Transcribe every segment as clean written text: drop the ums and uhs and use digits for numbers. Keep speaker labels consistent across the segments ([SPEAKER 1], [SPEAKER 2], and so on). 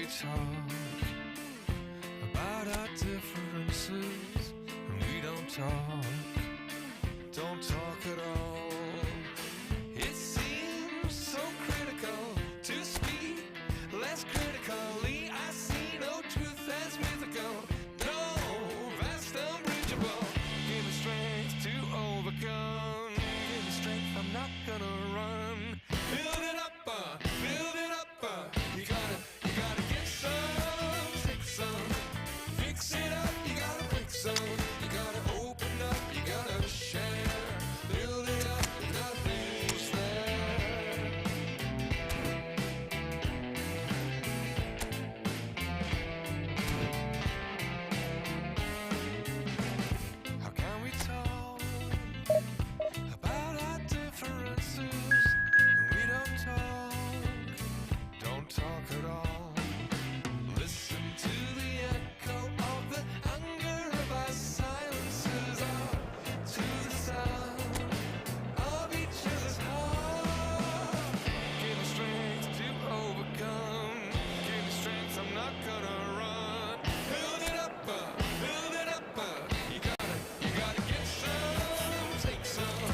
[SPEAKER 1] we talk about our differences, and we don't talk at all. It seems so critical to speak less critically. I see no truth as mythical, no vast unbridgeable. Give me strength to overcome, give me strength, I'm not gonna run. Build it up, you gotta get some, take some, fix it up, you gotta break some, you gotta open up, you gotta share, build it up, nothing's there. How can we talk about our differences, and we don't talk at all. Listen to the echo of the anger of our silences, to the sound of each other's heart. Give me strength to overcome, give me strength, I'm not gonna run. Build it up, you gotta get some, take some,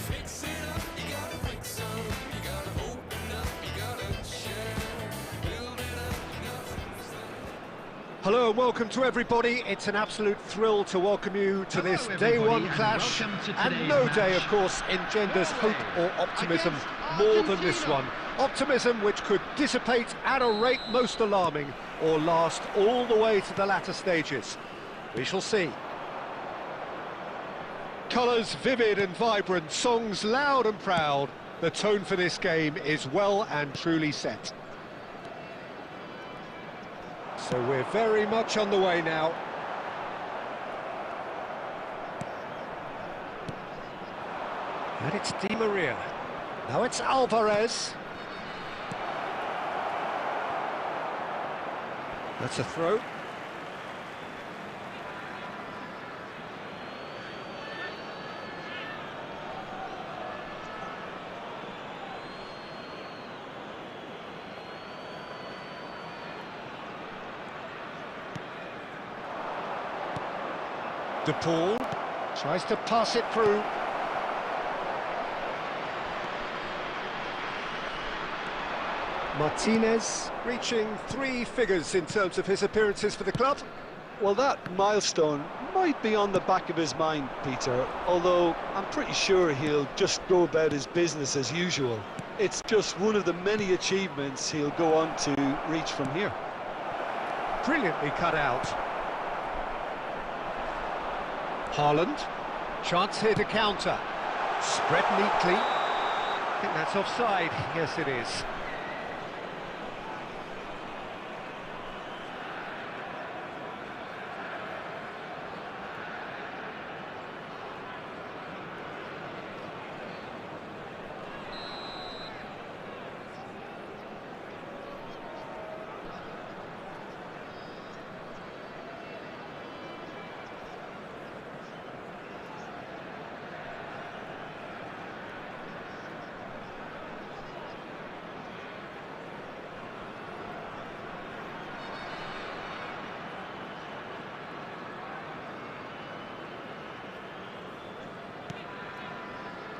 [SPEAKER 1] fix it up, you gotta break some, you gotta open up, you gotta share.
[SPEAKER 2] Hello and welcome to everybody. It's an absolute thrill to welcome you to this day one clash, and no day of course engenders hope or optimism more than this one. Optimism which could dissipate at a rate most alarming or last all the way to the latter stages. We shall see. Colours vivid and vibrant, songs loud and proud. The tone for this game is well and truly set. So we're very much on the way now. And it's Di Maria. Now it's Alvarez. That's a throw. De Paul tries to pass it through. Martinez reaching 3 figures in terms of his appearances for the club.
[SPEAKER 3] Well, that milestone might be on the back of his mind, Peter, although I'm pretty sure he'll just go about his business as usual. It's just one of the many achievements he'll go on to reach from here.
[SPEAKER 2] Brilliantly cut out. Haaland, chance here to counter. Spread neatly. I think that's offside. Yes, it is.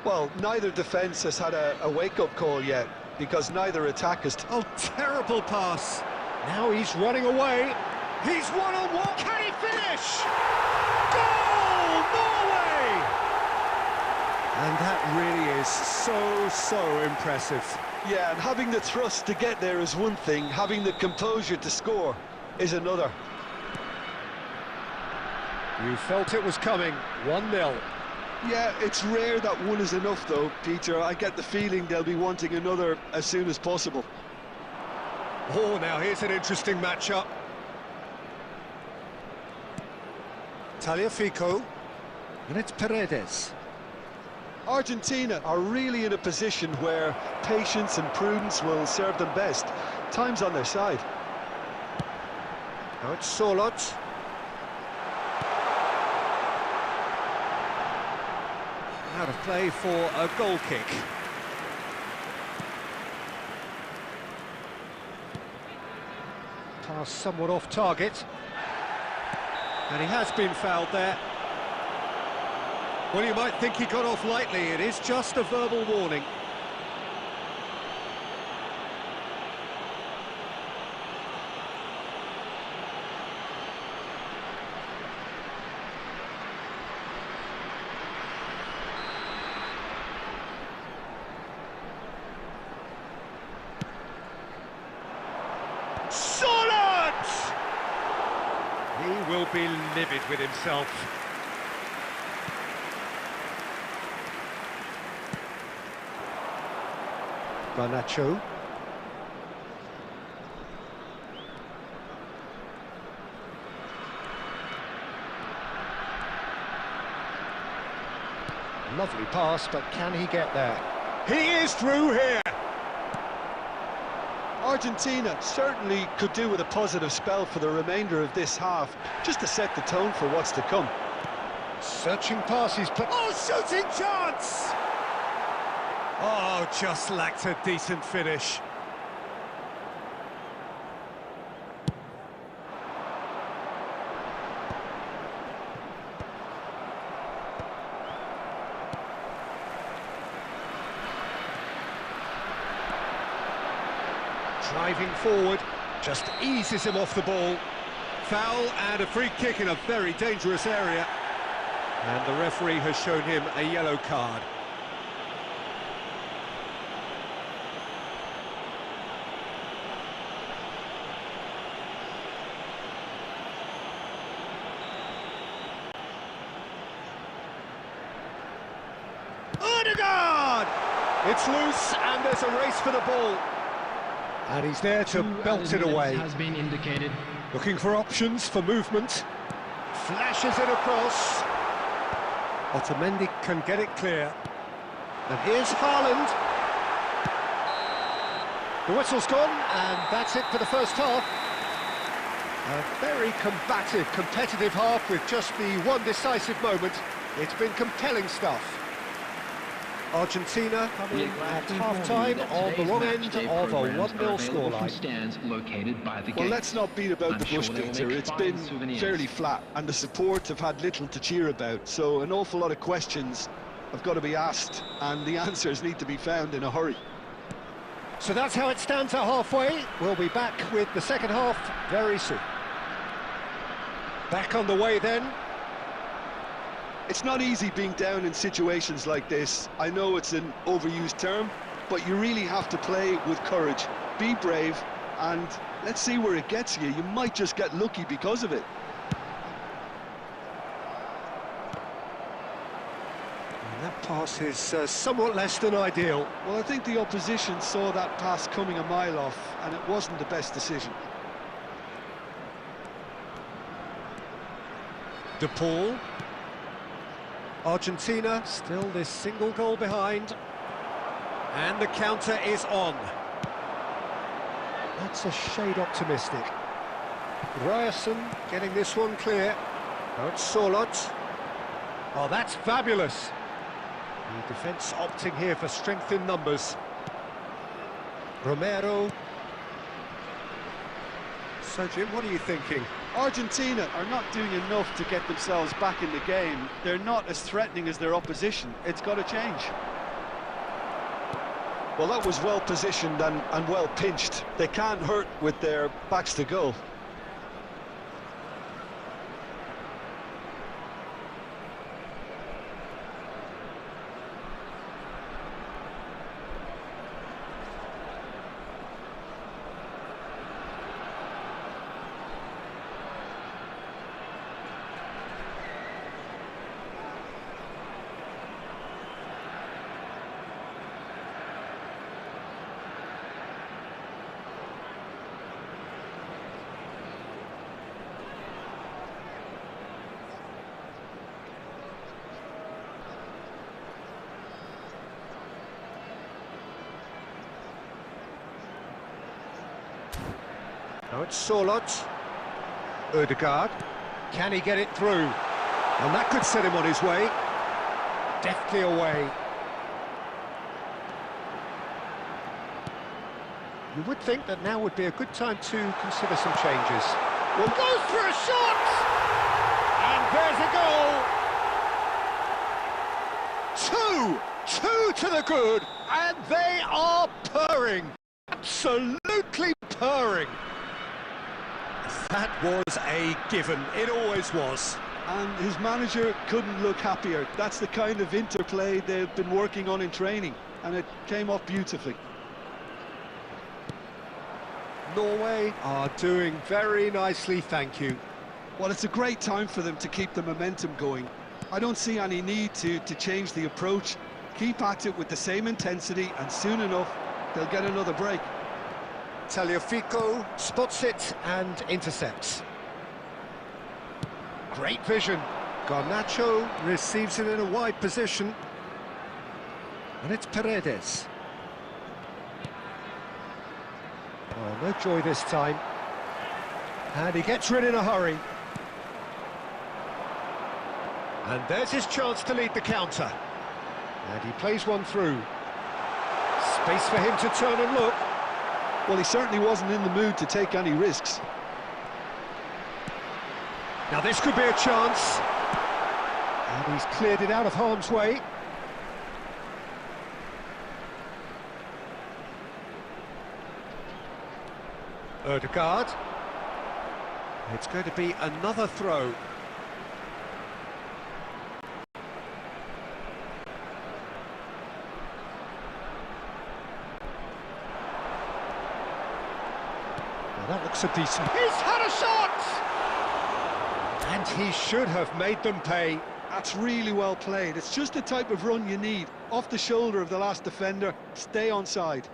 [SPEAKER 3] Well, neither defence has had a wake-up call yet, because neither attack has...
[SPEAKER 2] Oh, terrible pass. Now he's running away. He's one-on-one. Can he finish? Goal! Norway! And that really is so impressive.
[SPEAKER 3] Yeah, and having the thrust to get there is one thing, having the composure to score is another.
[SPEAKER 2] You felt it was coming. 1-0.
[SPEAKER 3] Yeah, it's rare that one is enough though, Peter. I get the feeling they'll be wanting another as soon as possible.
[SPEAKER 2] Oh, now here's an interesting matchup. Tagliafico, and it's Paredes.
[SPEAKER 3] Argentina are really in a position where patience and prudence will serve them best. Time's on their side.
[SPEAKER 2] Now it's Solot. Out of play for a goal kick. Pass somewhat off target. And he has been fouled there. Well, you might think he got off lightly. It is just a verbal warning. Solid! He will be livid with himself. Garnacho. Lovely pass, but can he get there? He is through here!
[SPEAKER 3] Argentina certainly could do with a positive spell for the remainder of this half, just to set the tone for what's to come.
[SPEAKER 2] Searching passes, oh, shooting chance! Oh, just lacked a decent finish. Driving forward, just eases him off the ball. Foul and a free kick in a very dangerous area. And the referee has shown him a yellow card. It's loose, and there's a race for the ball. And he's there to belt it away.
[SPEAKER 4] Has been indicated.
[SPEAKER 2] Looking for options for movement. Flashes it across. Otamendi can get it clear. And here's Haaland. The whistle's gone, and that's it for the first half. A very combative, competitive half with just the one decisive moment. It's been compelling stuff. Argentina coming at half-time on the wrong end of a 1-0 scoreline.
[SPEAKER 3] Well, let's not beat about the bush, Peter. It's been fairly flat, and the support have had little to cheer about, so an awful lot of questions have got to be asked, and the answers need to be found in a hurry.
[SPEAKER 2] So that's how it stands at halfway. We'll be back with the second half very soon. Back on the way then.
[SPEAKER 3] It's not easy being down in situations like this. I know it's an overused term, but you really have to play with courage. Be brave, and let's see where it gets you. You might just get lucky because of it.
[SPEAKER 2] And that pass is somewhat less than ideal.
[SPEAKER 3] Well, I think the opposition saw that pass coming a mile off, and it wasn't the best decision.
[SPEAKER 2] De Paul. Argentina still this single goal behind, and the counter is on. That's a shade optimistic. Ryerson getting this one clear. Now it's Solot. Oh, that's fabulous. The defence opting here for strength in numbers. Romero. So Jim, what are you thinking?
[SPEAKER 3] Argentina are not doing enough to get themselves back in the game. They're not as threatening as their opposition. It's got to change. Well, that was well positioned and well pinched. They can't hurt with their backs to goal.
[SPEAKER 2] Now it's Solot. Ødegaard. Can he get it through? And that could set him on his way. Deftly away. You would think that now would be a good time to consider some changes. Well, goes for a shot! And there's a goal! Two to the good, and they are purring. Absolutely purring. That was a given, it always was.
[SPEAKER 3] And his manager couldn't look happier. That's the kind of interplay they've been working on in training, and it came off beautifully.
[SPEAKER 2] Norway are doing very nicely, thank you.
[SPEAKER 3] Well, it's a great time for them to keep the momentum going. I don't see any need to change the approach. Keep at it with the same intensity, and soon enough, they'll get another break.
[SPEAKER 2] Tagliafico spots it and intercepts. Great vision. Garnacho receives it in a wide position. And it's Paredes. Oh, no joy this time. And he gets rid in a hurry. And there's his chance to lead the counter. And he plays one through. Space for him to turn and look.
[SPEAKER 3] Well, he certainly wasn't in the mood to take any risks.
[SPEAKER 2] Now this could be a chance. And he's cleared it out of harm's way. Ødegaard. It's going to be another throw. Well, that looks a decent... He's had a shot! And he should have made them pay.
[SPEAKER 3] That's really well played. It's just the type of run you need. Off the shoulder of the last defender, stay onside.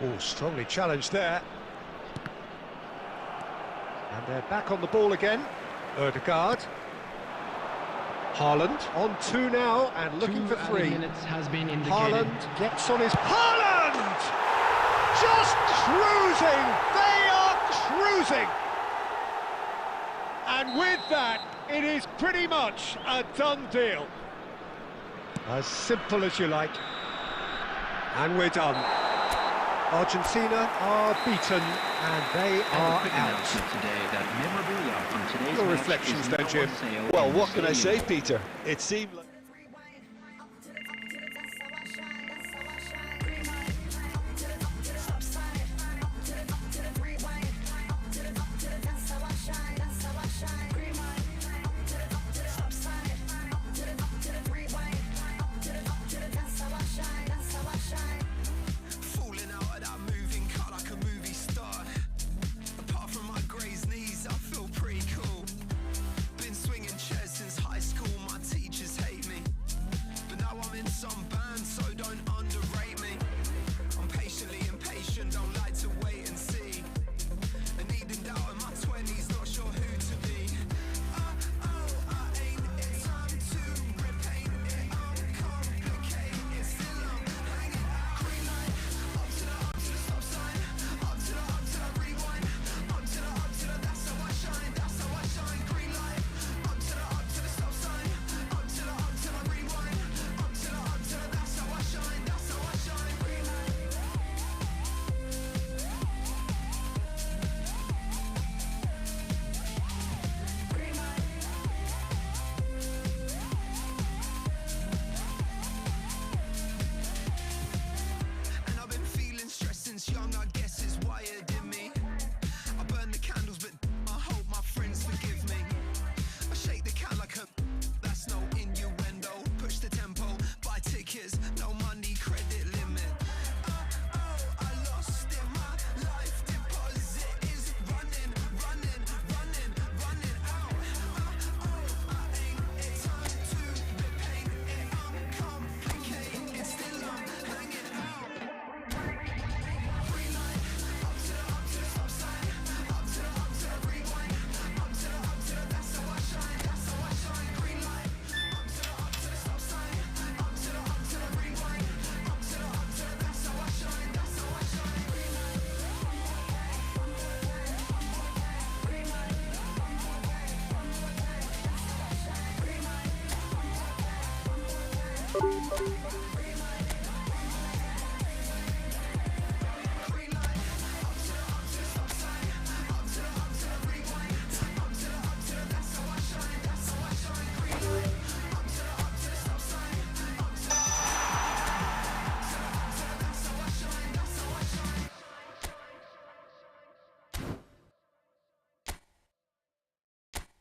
[SPEAKER 2] Oh, strongly challenged there. And they're back on the ball again. Ødegaard. Haaland on two now and looking for three.
[SPEAKER 4] Minutes has been indicated.
[SPEAKER 2] Haaland gets on his... Haaland! Just cruising! They are cruising! And with that, it is pretty much a done deal. As simple as you like. And we're done. Argentina are beaten and they are out. Your reflections then, Jim?
[SPEAKER 3] Well, what can I say, Peter? It seemed like...
[SPEAKER 1] High school, my teachers hate me.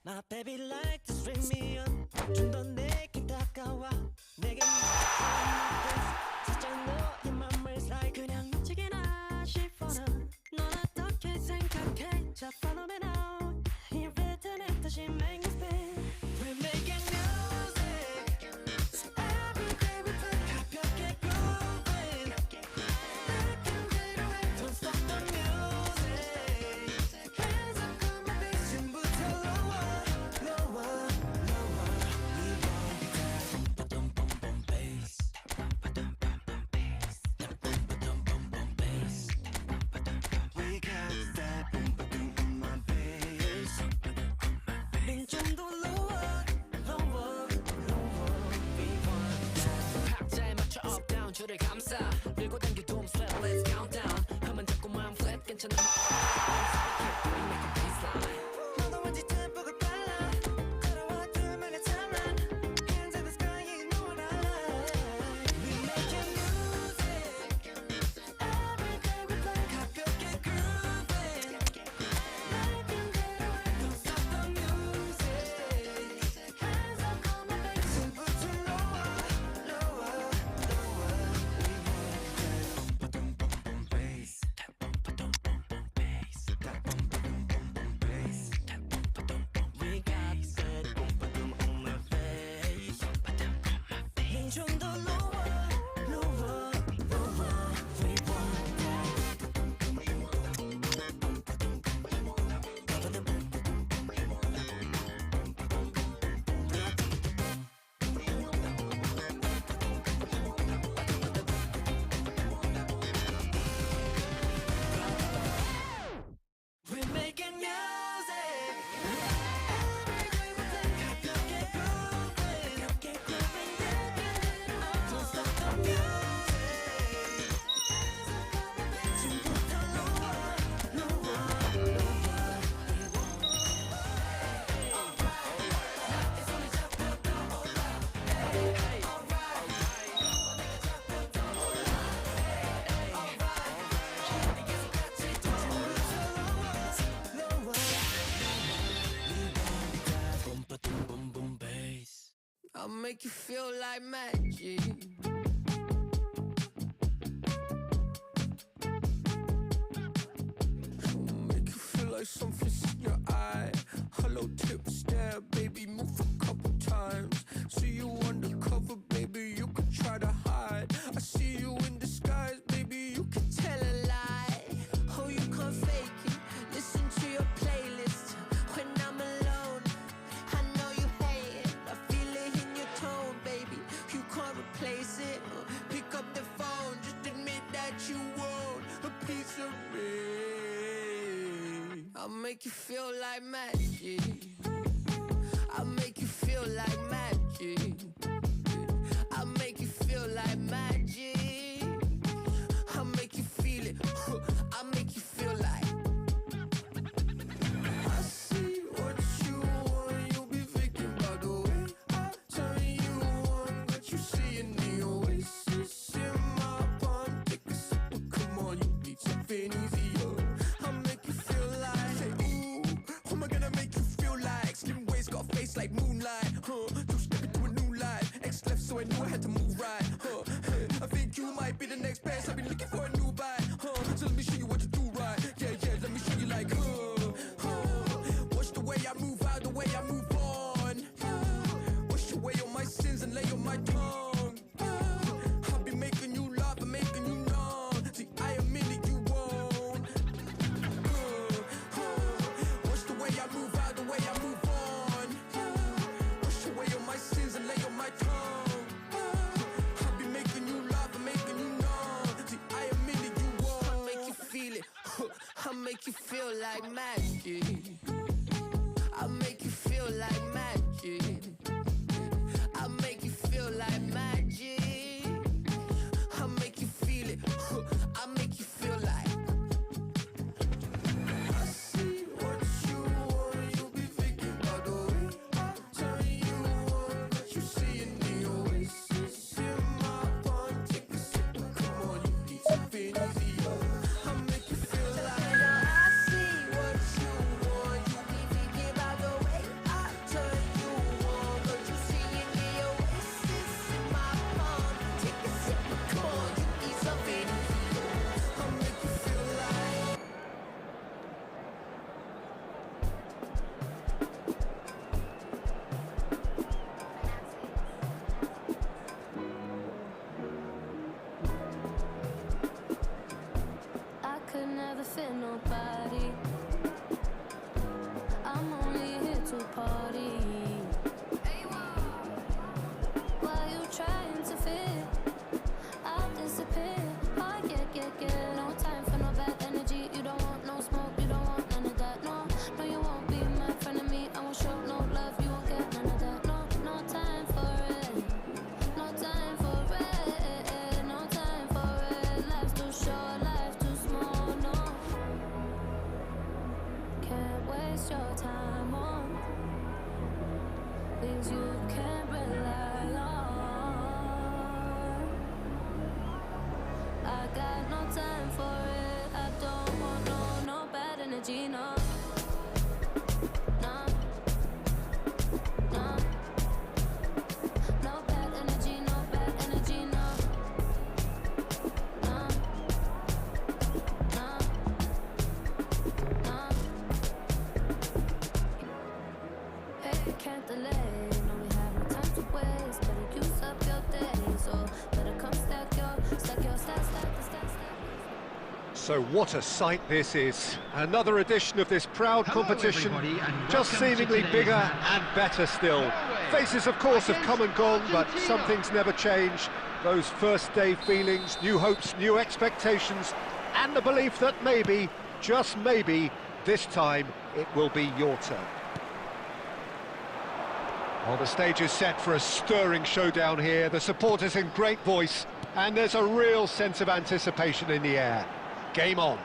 [SPEAKER 4] My baby like to string me up 좀 더 내게 다가와 내게 살짝 너의 맘을 slide 그냥 미치게나 싶어 넌 어떻게 생각해 자 follow me now 이 리듬에 다시 make me spin We're making music So every day we play 가볍게 grooving Don't stop the music Hands up on my face 지금부터 줄을 감싸 밀고 당겨 도움 slap let's count down 하면 자꾸만 flat 괜찮아 make a baseline 너도 왠지 템포가 빨라 걸어와 둘만의 timeline hands in the sky you know what I like we making music every day we play 가볍게 grooving making it don't stop the music hands up on my face 지금부터 lower We're making music every day we play 가볍게 grooving don't stop the music 지금부터 lower 내 손을 잡고 떠올라 I'll make you feel like magic. I'll make you feel like something's in your eye. Hello, tip stare, baby, move a couple times. See you undercover, baby, you could try to hide. I see you in disguise, baby, you could tell a lie. Oh, you can't fake it. Listen to your playlist when I'm alone. I know you hate it. I feel it in your tone, baby. You can't replace it. Pick up the phone, just admit that you want a piece of me. I'll make you feel like magic. I'll make you feel like magic. I'll make you feel like magic. I'll make you feel it. I'll make you feel like I see what you want. You'll be thinking about the way I turn you on. Got you seeing the oasis in my palm. Take a sip, but come on, you need something easier. I'll make you feel like, say, ooh, who am I gonna make you feel like? Slim waist, got a face like moonlight, huh? Two step into a new life. X left, so I knew I had to move right, huh? I think you might be the next best. I've been looking for a new bite, huh? So let me show you what to do right. Yeah, yeah, let me show you like, watch the way I move out, the way I move on. Wash away all my sins and lay on my tongue. I'll be making you laugh and making you numb. See, I admit it, you won't. Watch the way I move out, the way I move on. Wash away all my sins and lay on my tongue. I'll be making you laugh and making you numb. See, I admit it, you won't. I'll make you feel it. I'll make you feel like magic. I'll make you feel like magic. I'll make you feel like magic.
[SPEAKER 2] So what a sight this is. Another edition of this proud competition, just seemingly bigger and better still. Faces, of course, have come and gone, but some things never change. Those first day feelings, new hopes, new expectations, and the belief that maybe, just maybe, this time it will be your turn. Well, the stage is set for a stirring showdown here. The supporters in great voice, and there's a real sense of anticipation in the air. Game on.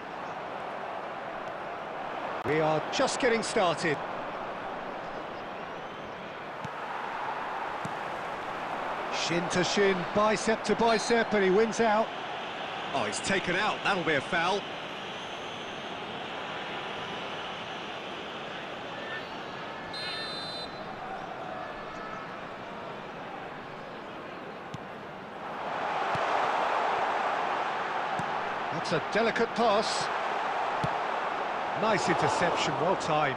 [SPEAKER 2] We are just getting started. Shin to shin, bicep to bicep, and he wins out. Oh, he's taken out. That'll be a foul. That's a delicate pass. Nice interception, well timed.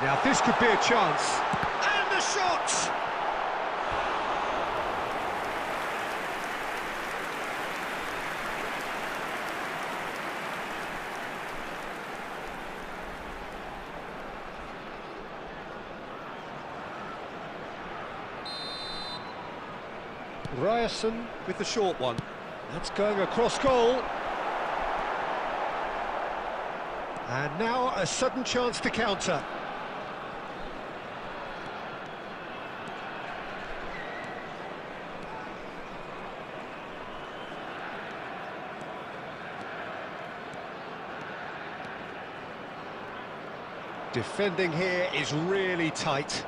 [SPEAKER 2] Now this could be a chance. And the shot! Ryerson with the short one. That's going across goal. And now a sudden chance to counter. Defending here is really tight.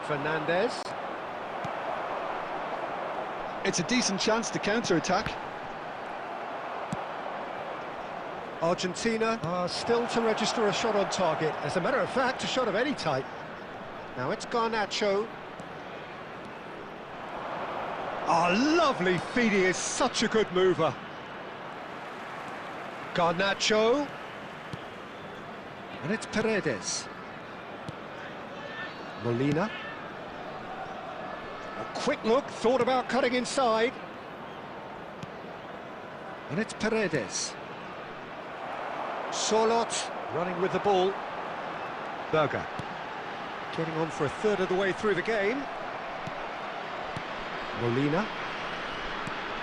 [SPEAKER 2] Fernandez.
[SPEAKER 3] It's a decent chance to counter-attack.
[SPEAKER 2] Argentina are still to register a shot on target. As a matter of fact, a shot of any type. Now it's Garnacho. Oh, lovely feed. He is such a good mover. Garnacho. And it's Paredes. Molina. A quick look, thought about cutting inside. And it's Paredes. Solot running with the ball. Berger getting on for a third of the way through the game. Molina.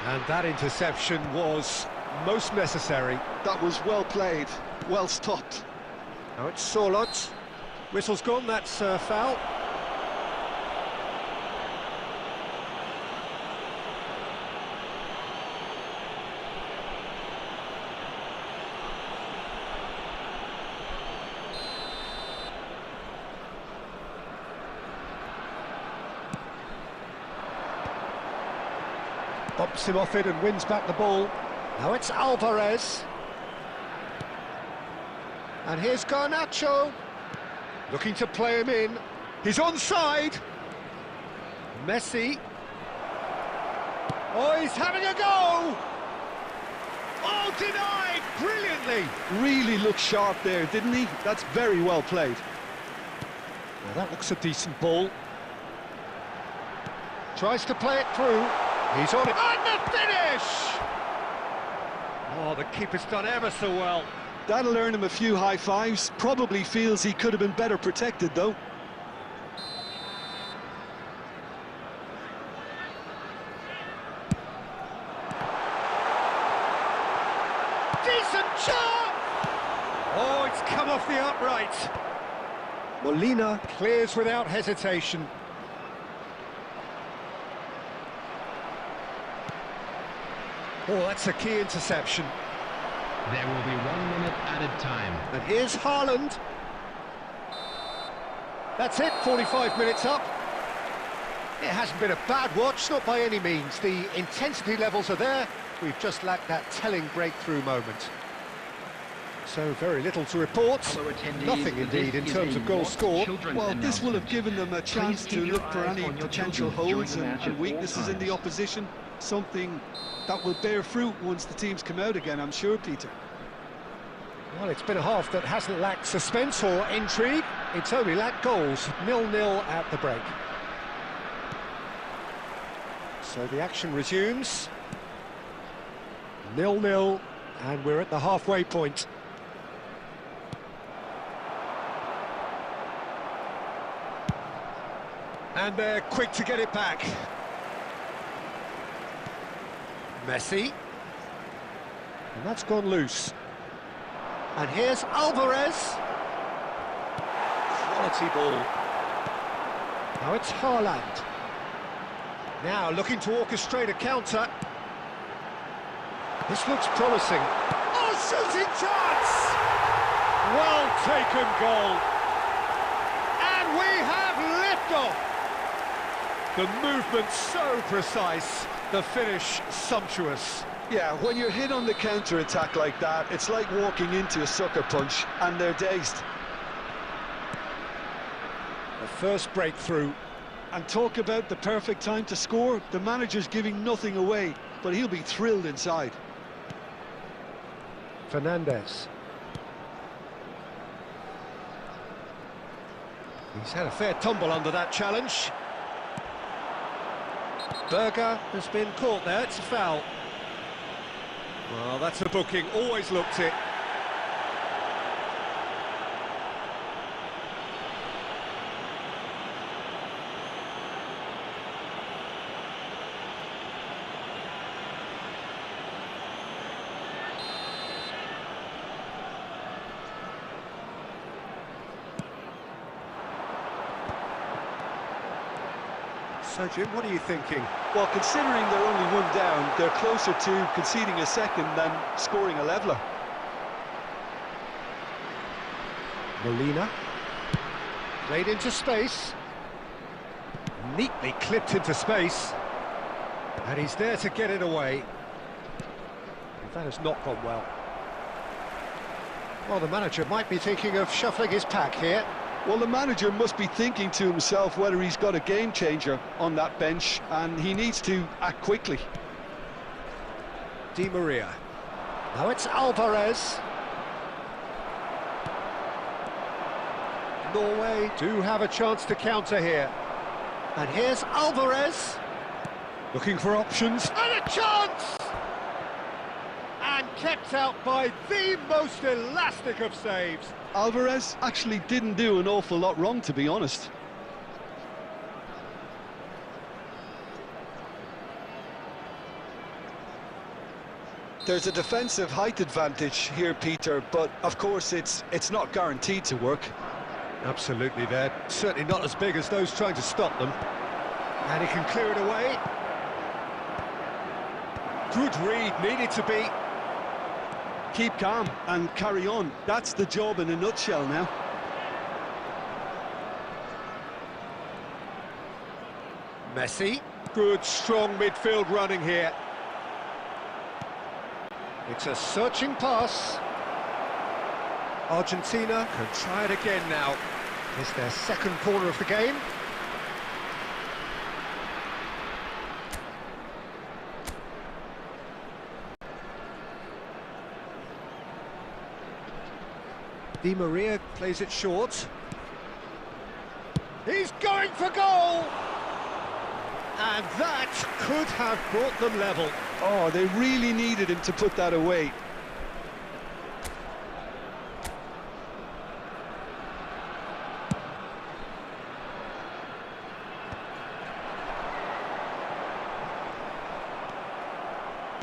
[SPEAKER 2] And that interception was most necessary.
[SPEAKER 3] That was well played, well stopped.
[SPEAKER 2] Now it's Solot. Whistle's gone, that's a foul. Bumps him off it and wins back the ball. Now it's Alvarez. And here's Garnacho. Looking to play him in. He's onside. Messi. Oh, he's having a go! Oh, denied brilliantly!
[SPEAKER 3] Really looked sharp there, didn't he? That's very well played.
[SPEAKER 2] Now that looks a decent ball. Tries to play it through. He's on it. And the finish! Oh, the keeper's done ever so well.
[SPEAKER 3] That'll earn him a few high fives. Probably feels he could have been better protected, though.
[SPEAKER 2] Decent shot! Oh, it's come off the upright. Molina clears without hesitation. Oh, that's a key interception.
[SPEAKER 5] There will be 1 minute added time.
[SPEAKER 2] And here's Haaland. That's it, 45 minutes up. It hasn't been a bad watch, not by any means. The intensity levels are there. We've just lacked that telling breakthrough moment. So very little to report. Nothing indeed in terms of goals scored.
[SPEAKER 3] Well, this will have given them a chance to look for any potential holes and weaknesses in the opposition. Something that will bear fruit once the teams come out again, I'm sure, Peter.
[SPEAKER 2] Well, it's been a half that hasn't lacked suspense or intrigue. It's only lacked goals. 0-0 at the break. So the action resumes. 0-0, and we're at the halfway point. And they're quick to get it back. Messi. And that's gone loose. And here's Alvarez. Quality ball. Now it's Haaland. Now looking to orchestrate a counter. This looks promising. Oh, shooting chance! Well taken goal. And we have liftoff. The movement so precise, the finish sumptuous.
[SPEAKER 3] Yeah, when you're hit on the counter-attack like that, it's like walking into a sucker punch, and they're dazed.
[SPEAKER 2] The first breakthrough.
[SPEAKER 3] And talk about the perfect time to score. The manager's giving nothing away, but he'll be thrilled inside.
[SPEAKER 2] Fernandez. He's had a fair tumble under that challenge. Berger has been caught there, it's a foul. Well, that's a booking, always looked it. So, Jim, what are you thinking?
[SPEAKER 3] Well, considering they're only one down, they're closer to conceding a second than scoring a leveller.
[SPEAKER 2] Molina. Played into space. Neatly clipped into space. And he's there to get it away. That has not gone well. Well, the manager might be thinking of shuffling his pack here.
[SPEAKER 3] Well, the manager must be thinking to himself whether he's got a game changer on that bench, and he needs to act quickly.
[SPEAKER 2] Di Maria. Now it's Alvarez. Norway do have a chance to counter here. And here's Alvarez. Looking for options. And a chance! And kept out by the most elastic of saves.
[SPEAKER 3] Alvarez actually didn't do an awful lot wrong, to be honest. There's a defensive height advantage here, Peter, but of course it's not guaranteed to work.
[SPEAKER 2] Absolutely, they're certainly not as big as those trying to stop them. And he can clear it away. Good read, needed to be.
[SPEAKER 3] Keep calm and carry on. That's the job in a nutshell now.
[SPEAKER 2] Messi. Good, strong midfield running here. It's a searching pass. Argentina can try it again now. It's their second corner of the game. Di Maria plays it short. He's going for goal! And that could have brought them level.
[SPEAKER 3] Oh, they really needed him to put that away.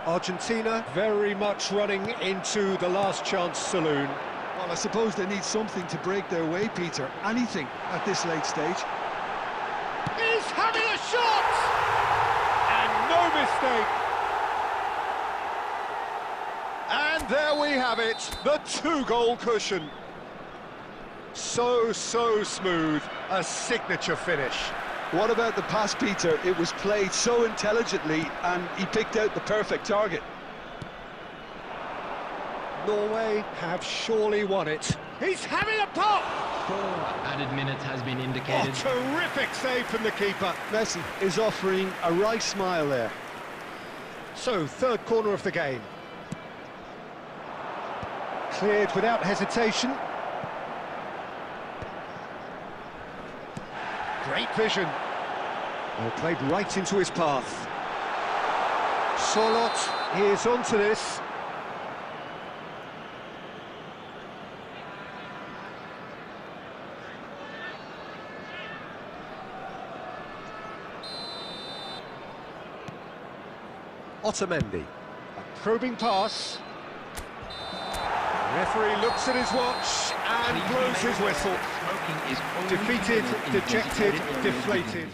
[SPEAKER 2] Argentina very much running into the last chance saloon.
[SPEAKER 3] Well, I suppose they need something to break their way, Peter. Anything at this late stage.
[SPEAKER 2] He's having a shot! And no mistake. And there we have it, the two-goal cushion. So smooth, a signature finish.
[SPEAKER 3] What about the pass, Peter? It was played so intelligently, and he picked out the perfect target.
[SPEAKER 2] Norway have surely won it. He's having a pop!
[SPEAKER 5] 4 added minutes has been indicated.
[SPEAKER 2] Oh, terrific save from the keeper.
[SPEAKER 3] Messi is offering a wry smile there.
[SPEAKER 2] So, third corner of the game. Cleared without hesitation. Great vision. Well, played right into his path. Solot is onto this. Otamendi, a probing pass. Referee looks at his watch and blows his whistle.
[SPEAKER 5] Smoking is only
[SPEAKER 2] Defeated,
[SPEAKER 5] permitted in
[SPEAKER 2] dejected,
[SPEAKER 5] designated areas.
[SPEAKER 2] deflated.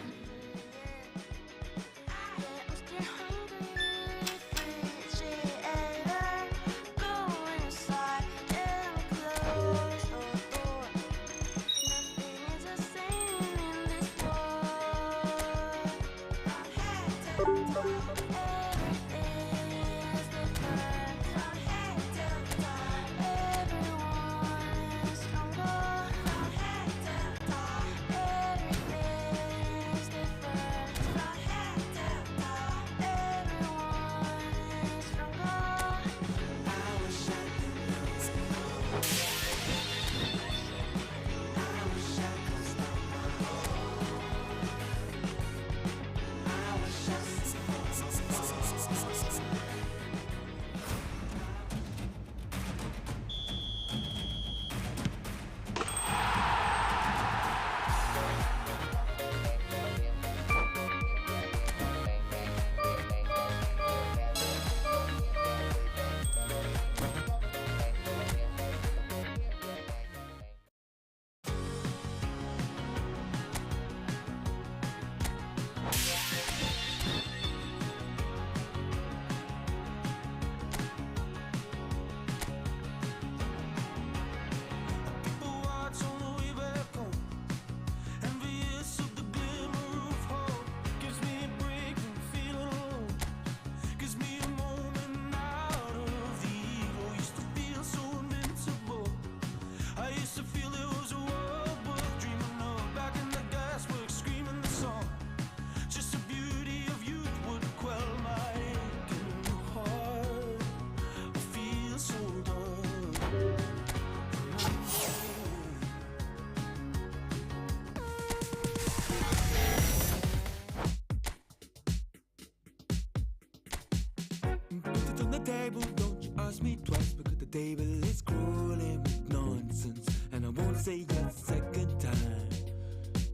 [SPEAKER 4] On the table, don't you ask me twice, because the table is crawling with nonsense, and I won't say yes second time,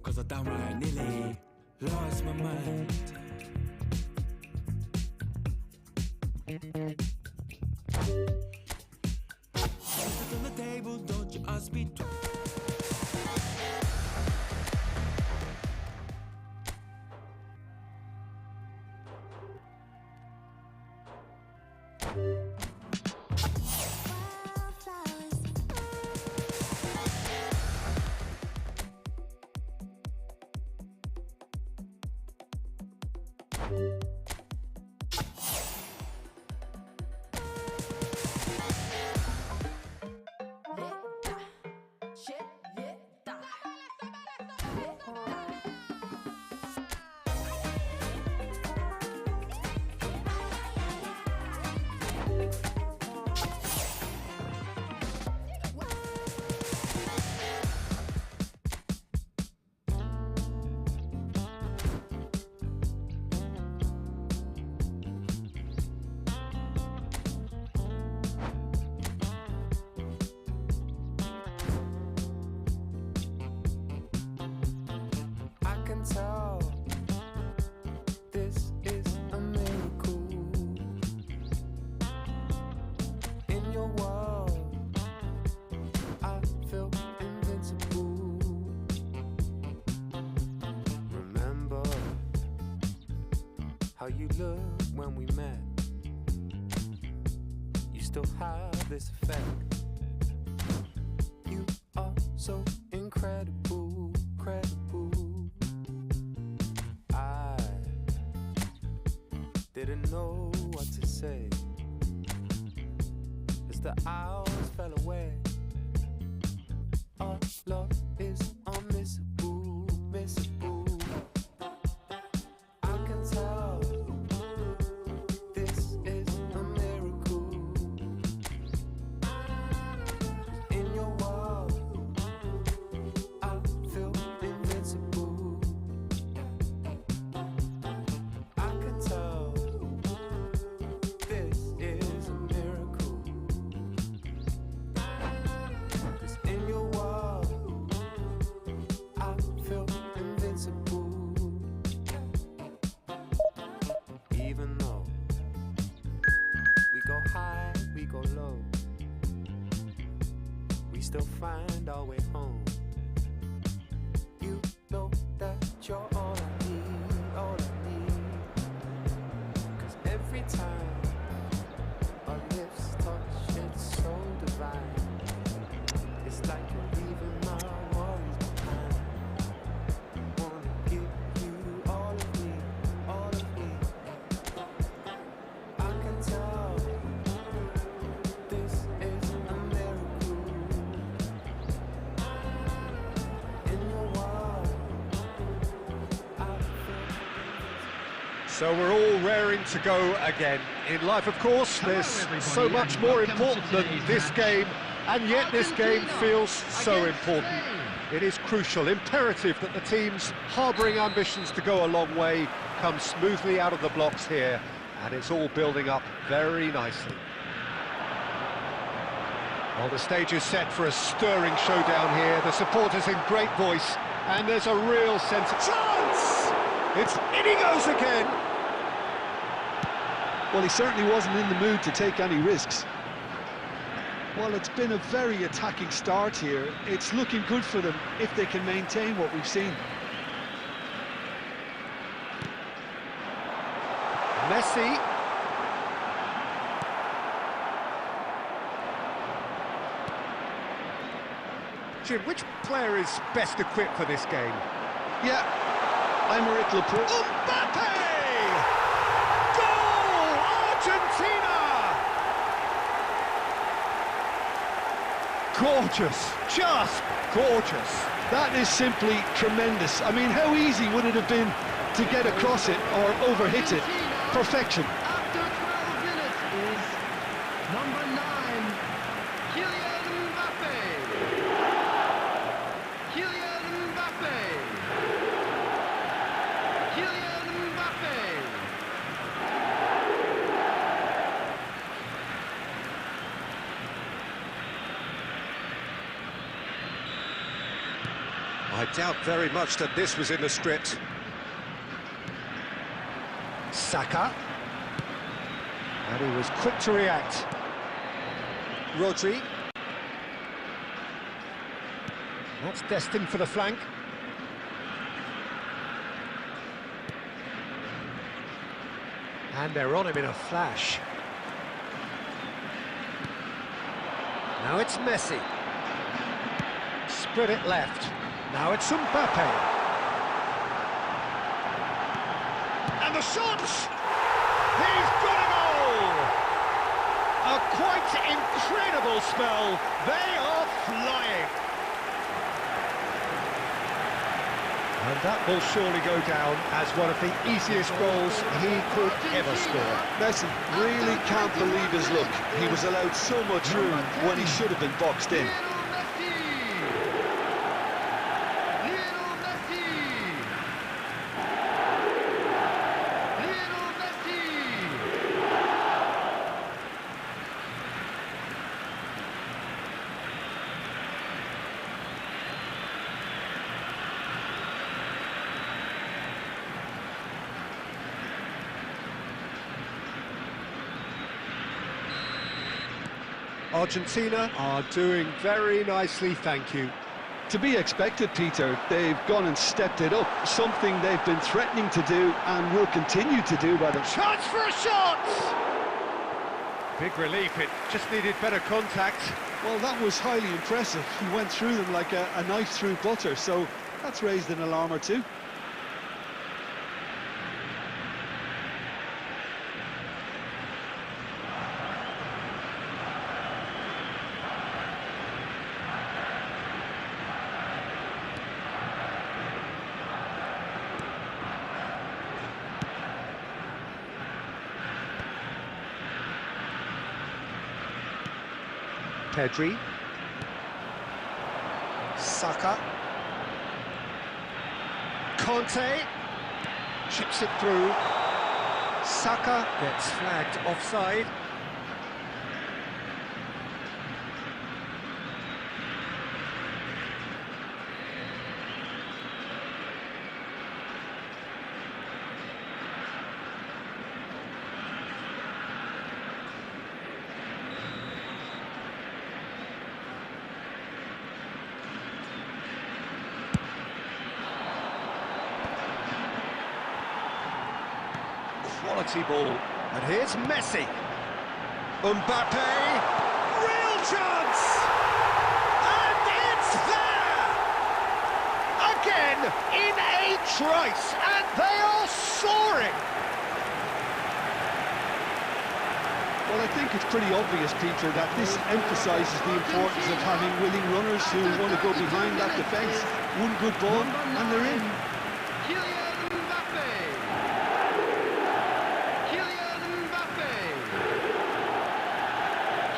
[SPEAKER 4] cause I downright nearly lost my mind. On the table, don't you ask me twice. Tell this is a miracle in your world. I feel invincible. Remember how you looked when we met. You still have this effect. You are so incredible, credible. Didn't know what to say as the hours fell away. Our love is unmissable, missable. I can tell this is a miracle in your world. I feel invincible. I can tell still find our way home. You know that you're all I need, all I need. 'Cause every time our lips touch, it's so divine. It's like you're leaving my worries behind. Wanna give you all of me, all of me. I can tell this is a miracle. In your world, I feel.
[SPEAKER 2] So we're all raring to go again. In life, of course, there's so much more important than this game, and yet this game feels so important. It is crucial, imperative that the teams harbouring ambitions to go a long way come smoothly out of the blocks here, and it's all building up very nicely. Well, the stage is set for a stirring showdown here. The supporters in great voice, and there's a real sense of chance! In he goes again!
[SPEAKER 3] Well, he certainly wasn't in the mood to take any risks. Well, it's been a very attacking start here. It's looking good for them if they can maintain what we've seen.
[SPEAKER 2] Messi. Jim, which player is best equipped for this game?
[SPEAKER 3] Yeah, I'm a little
[SPEAKER 2] Mbappe! Goal! Argentina! Gorgeous, just gorgeous.
[SPEAKER 3] That is simply tremendous. I mean, how easy would it have been to get across it or overhit it? Perfection.
[SPEAKER 5] After 12 minutes is number 9, Kylian Mbappe. Kylian Mbappe. Kylian Mbappe.
[SPEAKER 2] I doubt very much that this was in the script. Saka. And he was quick to react. Rodri. That's destined for the flank. And they're on him in a flash. Now it's Messi. Spread it left. Now it's Mbappe. And the shot! He's got a goal! A quite incredible spell. They are flying. And that will surely go down as one of the easiest goals he could ever score.
[SPEAKER 3] Messi really can't believe his luck. He was allowed so much room when he should have been boxed in.
[SPEAKER 2] Argentina are doing very nicely, thank you.
[SPEAKER 3] To be expected, Peter. They've gone and stepped it up, something they've been threatening to do and will continue to do by the...
[SPEAKER 2] Chance for a shot! Big relief, it just needed better contact.
[SPEAKER 3] Well, that was highly impressive. He went through them like a knife through butter, so that's raised an alarm or two.
[SPEAKER 2] Pedri. Saka. Conte. Chips it through. Saka gets flagged offside. quality ball. And here's Messi. Mbappe, real chance! And it's there! Again, in a trice, and they are soaring!
[SPEAKER 3] Well, I think it's pretty obvious, Peter, that this emphasises the importance of having willing runners who want to go behind that defence. One good ball, and they're in.
[SPEAKER 5] Kylian Mbappe. Kylian Mbappe.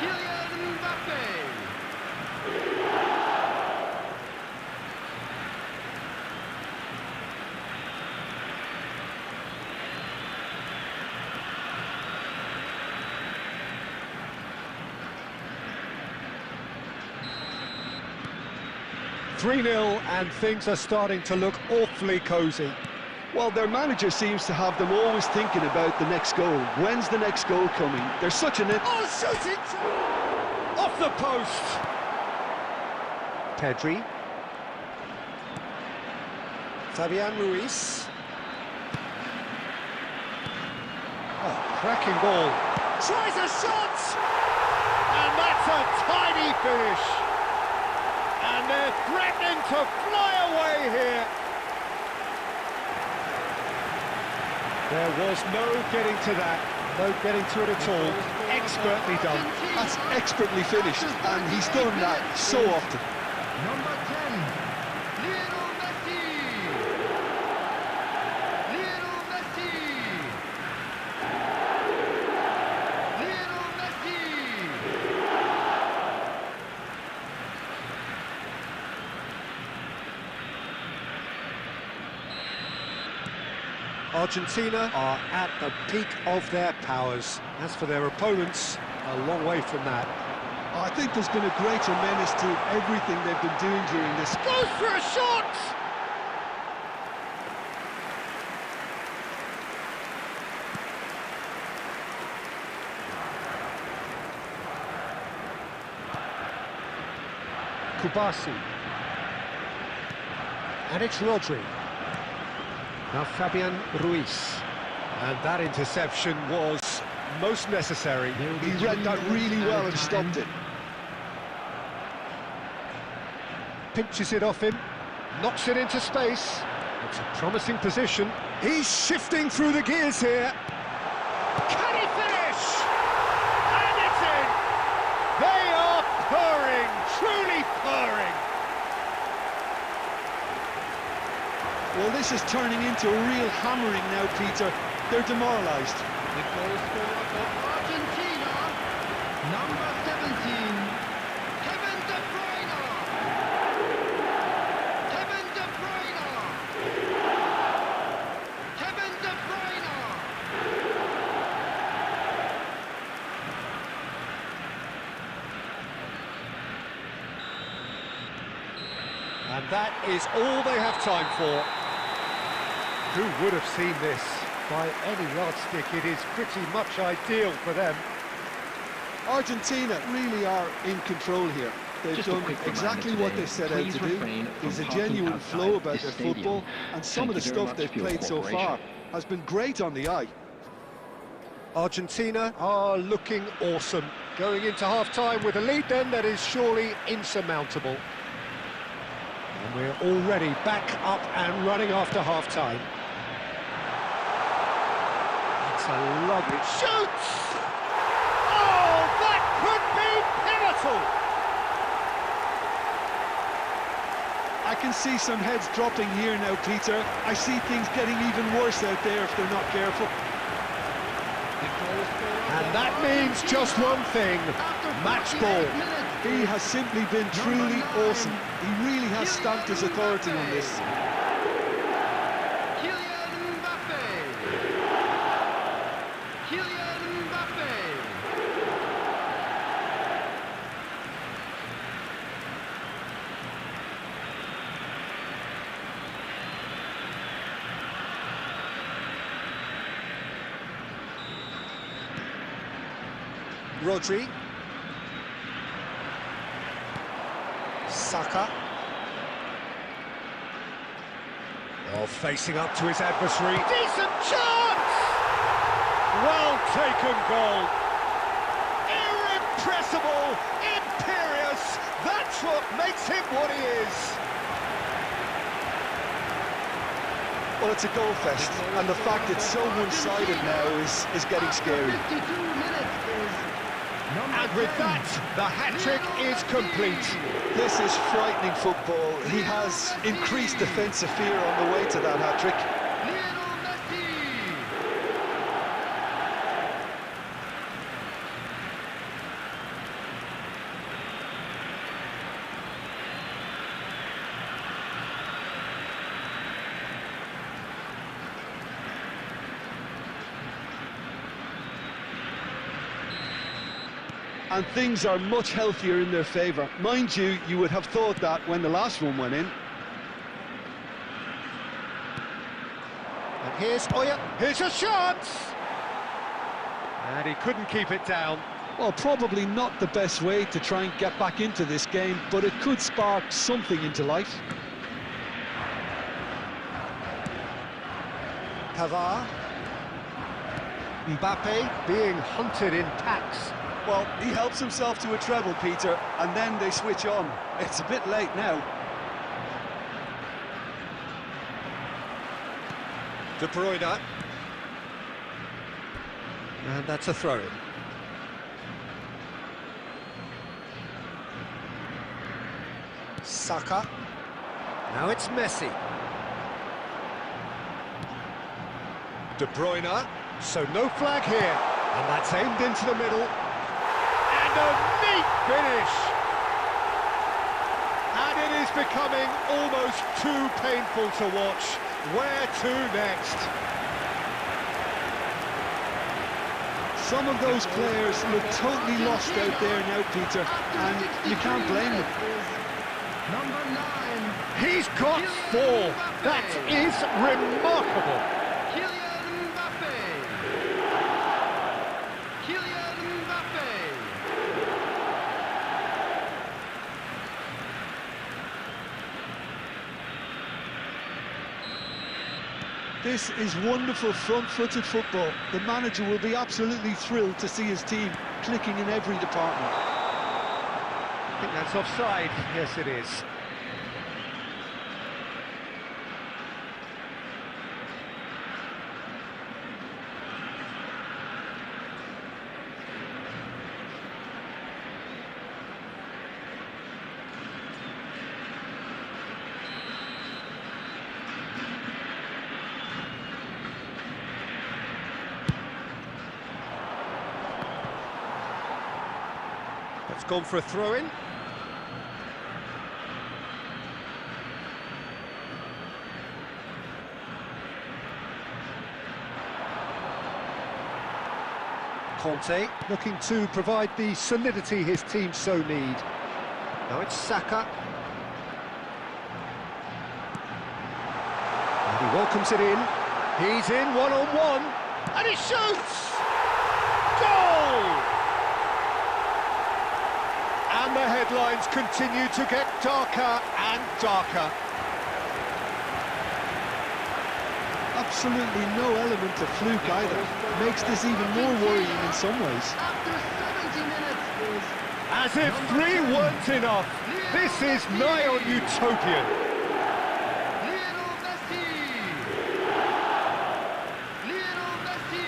[SPEAKER 5] Kylian Mbappe.
[SPEAKER 2] 3-0, and things are starting to look awfully cosy.
[SPEAKER 3] Well, their manager seems to have them always thinking about the next goal. When's the next goal coming? There's such an...
[SPEAKER 2] Oh, shooting! Off the post! Pedri. Fabian Ruiz. Oh, cracking ball. Tries a shot! And that's a tiny finish. And they're threatening to fly away here. There was no getting to that, no getting to it at all. Expertly done.
[SPEAKER 3] That's expertly finished, and he's done that so often.
[SPEAKER 5] Number 10, Lionel Messi. Lionel Messi. Lionel Messi.
[SPEAKER 2] Argentina are at the peak of their powers. As for their opponents, a long way from that.
[SPEAKER 3] I think there's been a greater menace to everything they've been doing during this.
[SPEAKER 2] Goes for a shot! Kubasi. And it's Rodri. Now Fabian Ruiz. And that interception was most necessary.
[SPEAKER 3] He read that really well and stopped it.
[SPEAKER 2] Pinches it off him, knocks it into space. It's a promising position. He's shifting through the gears here. Can he finish? And it's in! They are purring, truly purring.
[SPEAKER 3] Well, this is turning into a real hammering now, Peter. They're demoralised.
[SPEAKER 5] The goal scorer for Argentina, number 17, Kevin De Bruyne. Kevin De Bruyne. Kevin De Bruyne.
[SPEAKER 2] And that is all they have time for. Who would have seen this? By any yardstick, it is pretty much ideal for them.
[SPEAKER 3] Argentina really are in control here. They've
[SPEAKER 6] Just a
[SPEAKER 3] done
[SPEAKER 6] quick
[SPEAKER 3] exactly
[SPEAKER 6] reminder
[SPEAKER 3] what they
[SPEAKER 6] today,
[SPEAKER 3] set out
[SPEAKER 6] please
[SPEAKER 3] to do.
[SPEAKER 6] refrain from
[SPEAKER 3] There's a
[SPEAKER 6] talking
[SPEAKER 3] genuine
[SPEAKER 6] outside
[SPEAKER 3] flow about
[SPEAKER 6] this
[SPEAKER 3] their
[SPEAKER 6] stadium.
[SPEAKER 3] football, and some of the
[SPEAKER 6] Thank you very
[SPEAKER 3] stuff
[SPEAKER 6] much
[SPEAKER 3] they've
[SPEAKER 6] for your
[SPEAKER 3] played so far
[SPEAKER 6] cooperation.
[SPEAKER 3] has been great on the eye.
[SPEAKER 2] Argentina are looking awesome. Going into half-time with a lead then that is surely insurmountable. And we're already back up and running after half-time. It's a lovely shoots! Oh, that could be pivotal!
[SPEAKER 3] I can see some heads dropping here now, Peter. I see things getting even worse out there if they're not careful.
[SPEAKER 2] And that means just one thing, match ball.
[SPEAKER 3] He has simply been truly awesome. He really has stamped his authority on this.
[SPEAKER 5] Kylian Mbappe. Kylian Mbappe.
[SPEAKER 2] Rodri. Saka. Oh, facing up to his adversary. Decent chance! taken goal. Irrepressible, imperious, that's what makes him what he is.
[SPEAKER 3] Well, it's a goal fest, and the fact it's so one-sided now is getting scary.
[SPEAKER 5] 52 minutes is number
[SPEAKER 2] And with
[SPEAKER 5] 10.
[SPEAKER 2] that, the hat-trick is complete.
[SPEAKER 3] This is frightening football. He has increased defensive fear on the way to that hat-trick.
[SPEAKER 5] Lionel Messi.
[SPEAKER 3] And things are much healthier in their favour. Mind you, you would have thought that when the last one went in.
[SPEAKER 2] And here's Oya, here's a shot! And he couldn't keep it down.
[SPEAKER 3] Well, probably not the best way to try and get back into this game, but it could spark something into life.
[SPEAKER 2] Pavard. Mbappe being hunted in packs.
[SPEAKER 3] Well, he helps himself to a treble, Peter, and then they switch on. It's a bit late now.
[SPEAKER 2] De Bruyne. And that's a throw-in. Saka. Now it's Messi. De Bruyne. So no flag here. And that's aimed into the middle. And a neat finish. And it is becoming almost too painful to watch. Where to next?
[SPEAKER 3] Some of those players look totally lost out there now, Peter, and you can't blame them.
[SPEAKER 5] Number 9.
[SPEAKER 2] He's got 4. That is remarkable.
[SPEAKER 5] Kylian Mbappe. Kylian Mbappe.
[SPEAKER 3] This is wonderful front-footed football. The manager will be absolutely thrilled to see his team clicking in every department.
[SPEAKER 2] I think that's offside. Yes, it is. It's gone for a throw-in. Conte looking to provide the solidity his team so need. Now it's Saka. And he welcomes it in. He's in one-on-one. And he shoots! Goal! And the headlines continue to get darker and darker.
[SPEAKER 3] Absolutely no element of fluke either. Makes this even more worrying in some ways.
[SPEAKER 5] After 70 minutes is
[SPEAKER 2] As if 3 weren't enough, this is nigh on utopian.
[SPEAKER 5] Lionel Messi. Lionel Messi.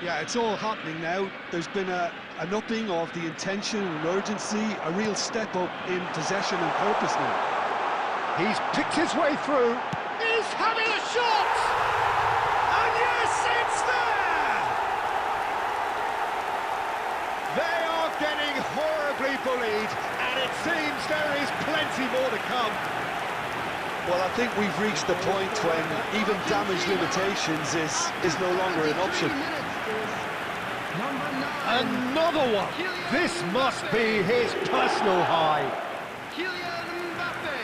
[SPEAKER 3] Yeah, it's all happening now. There's been an upping of the intention and urgency, a real step up in possession and purpose now.
[SPEAKER 2] He's picked his way through. He's having a shot! And yes, it's there! They are getting horribly bullied, and it seems there is plenty more to come.
[SPEAKER 3] Well, I think we've reached the point when even damage limitations is no longer an option.
[SPEAKER 5] Number 9.
[SPEAKER 2] Another one! This must be his personal high.
[SPEAKER 5] Kylian Mbappe.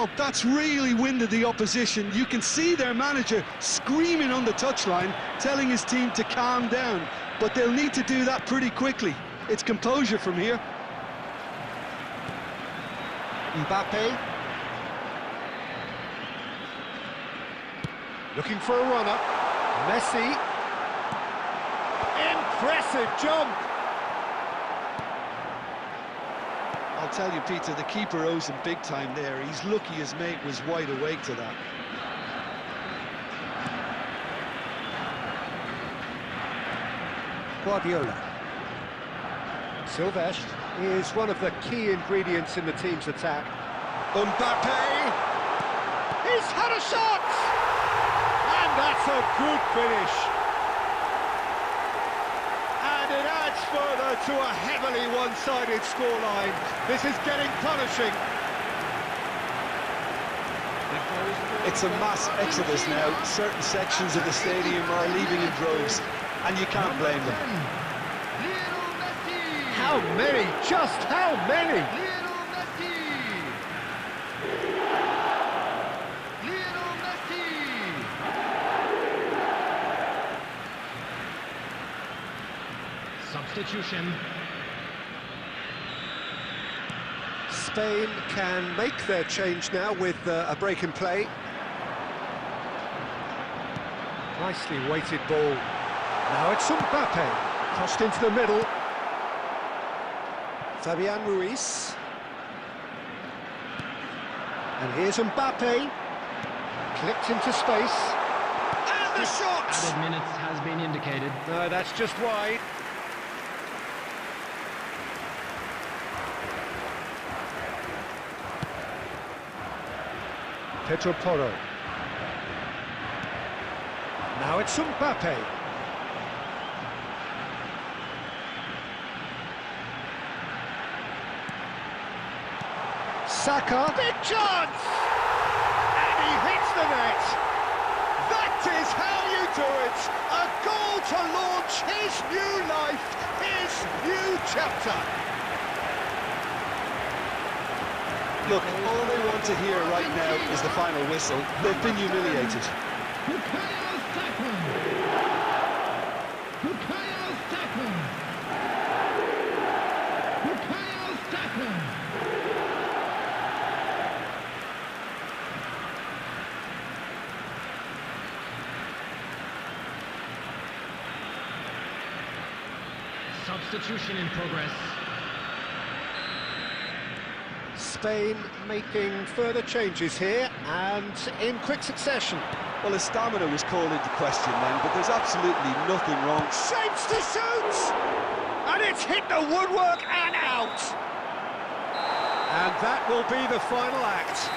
[SPEAKER 3] Well, that's really winded the opposition. You can see their manager screaming on the touchline, telling his team to calm down. But they'll need to do that pretty quickly. It's composure from here.
[SPEAKER 2] Mbappe. Looking for a runner. Messi. Impressive jump.
[SPEAKER 3] I'll tell you, Peter, the keeper owes him big time there. He's lucky his mate was wide awake to that.
[SPEAKER 2] Guardiola. Silvestre is one of the key ingredients in the team's attack. Mbappe! He's had a shot! And that's a good finish. And it adds further to a heavily one-sided scoreline. This is getting punishing.
[SPEAKER 3] It's a mass exodus now. Certain sections of the stadium are leaving in droves, and you can't blame them.
[SPEAKER 5] Lionel Messi.
[SPEAKER 2] How many? Just how many?
[SPEAKER 5] Lionel Messi. Lionel Messi. Substitution.
[SPEAKER 2] Spain can make their change now with a break in play. Nicely weighted ball. Now it's Mbappe, crossed into the middle. Fabian Ruiz. And here's Mbappe, clipped into space. And the shot!
[SPEAKER 5] Added minutes has been indicated.
[SPEAKER 2] No, that's just wide. Pedro Porro. Now it's Mbappe. Saka, big chance! And he hits the net. That is how you do it. A goal to launch his new life, his new chapter.
[SPEAKER 3] Look, all they want to hear right now is the final whistle. They've been humiliated.
[SPEAKER 5] Bukayo Saka. Bukayo Saka. Bukayo Saka. Substitution in progress.
[SPEAKER 2] Spain making further changes here and in quick succession.
[SPEAKER 3] Well, his stamina was called into question then, but there's absolutely nothing wrong.
[SPEAKER 2] Shapes to shoot! And it's hit the woodwork and out! And that will be the final act.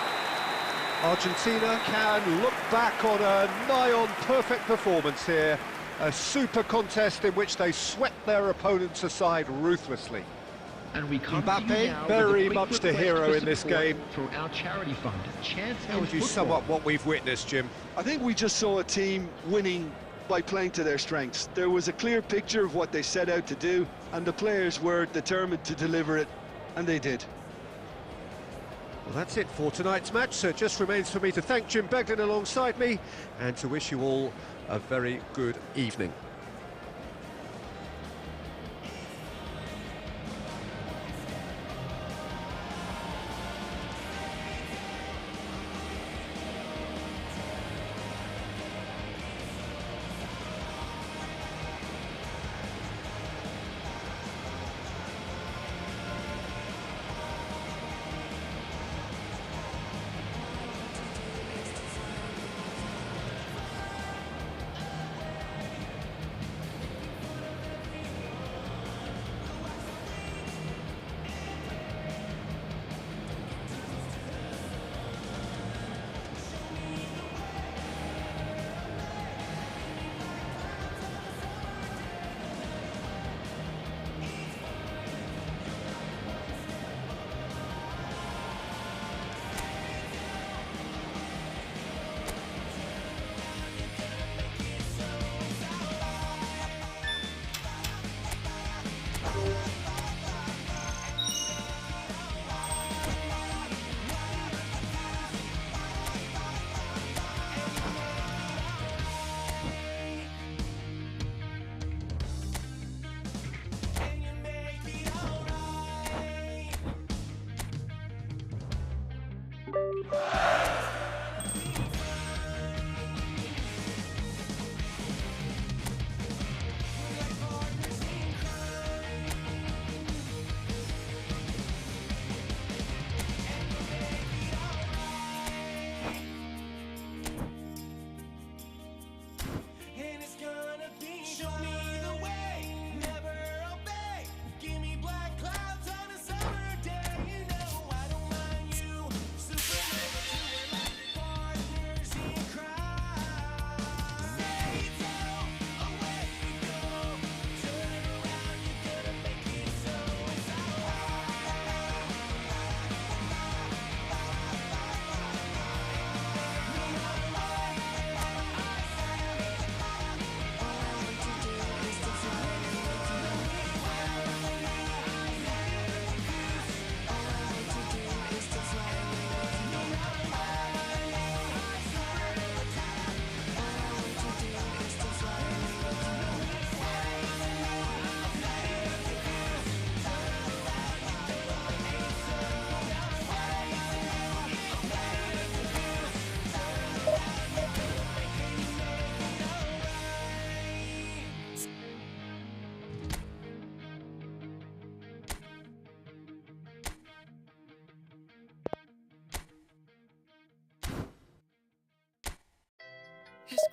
[SPEAKER 2] Argentina can look back on a nigh-on perfect performance here. A super contest in which they swept their opponents aside ruthlessly.
[SPEAKER 5] And we come to
[SPEAKER 2] Mbappe,
[SPEAKER 5] you now
[SPEAKER 2] very
[SPEAKER 5] with a quick
[SPEAKER 2] much the
[SPEAKER 5] request
[SPEAKER 2] hero
[SPEAKER 5] for
[SPEAKER 2] in this
[SPEAKER 5] support
[SPEAKER 2] game.
[SPEAKER 5] through our charity fund, Chance
[SPEAKER 2] How would you sum up what we've witnessed, Jim?
[SPEAKER 3] I think we just saw a team winning by playing to their strengths. There was a clear picture of what they set out to do, and the players were determined to deliver it, and they did.
[SPEAKER 2] Well, that's it for tonight's match, so it just remains for me to thank Jim Beglin alongside me and to wish you all a very good evening.